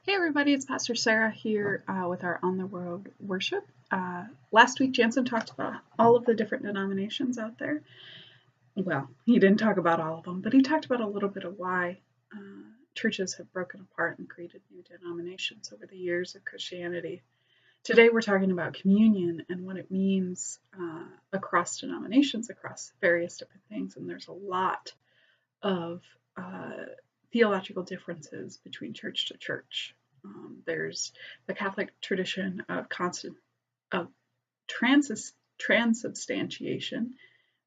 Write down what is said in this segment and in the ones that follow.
Hey everybody, it's Pastor Sarah here with our On the Road worship. Last week Jansen talked about all of the different denominations out there. Well, he didn't talk about all of them, but he talked about a little bit of why churches have broken apart and created new denominations over the years of Christianity. Today we're talking about communion and what it means across denominations, across various different things, and there's a lot of theological differences between church to church. There's the Catholic tradition of transubstantiation,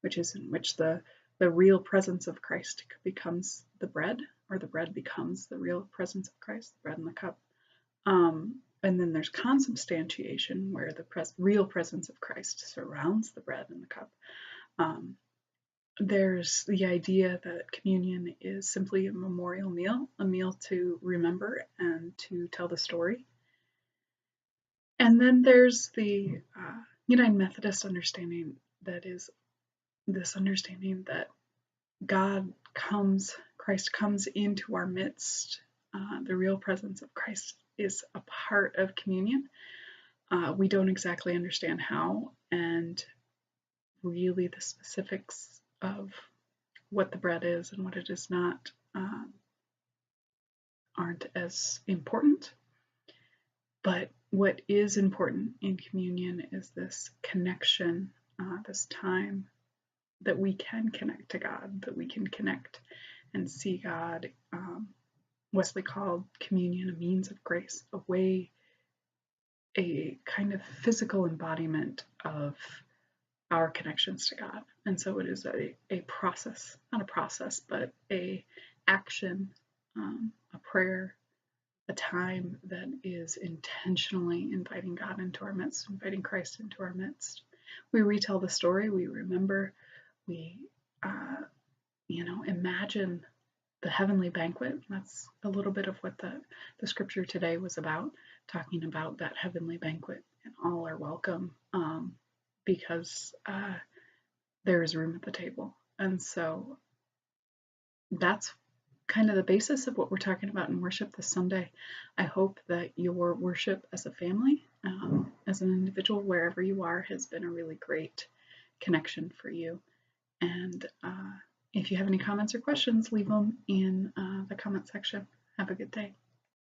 which is in which the real presence of Christ becomes the bread, or the bread becomes the real presence of Christ, the bread in the cup. And then there's consubstantiation, where the real presence of Christ surrounds the bread in the cup. There's the idea that communion is simply a memorial meal, a meal to remember and to tell the story. And then there's the United Methodist understanding, that is this understanding that Christ comes into our midst. The real presence of Christ is a part of communion. We don't exactly understand how, and really the specifics of what the bread is and what it is not aren't as important. But what is important in communion is this connection, this time that we can connect to God, that we can connect and see God. Wesley called communion a means of grace, a kind of physical embodiment of our connections to God. And so it is a process, not a process, but a action, a prayer, a time that is intentionally inviting God into our midst, inviting Christ into our midst. We retell the story, we remember, we imagine the heavenly banquet. That's a little bit of what the scripture today was about, talking about that heavenly banquet, and all are welcome because there is room at the table. And so that's kind of the basis of what we're talking about in worship this Sunday. I hope that your worship as a family, as an individual, wherever you are, has been a really great connection for you. And if you have any comments or questions, leave them in the comment section. Have a good day.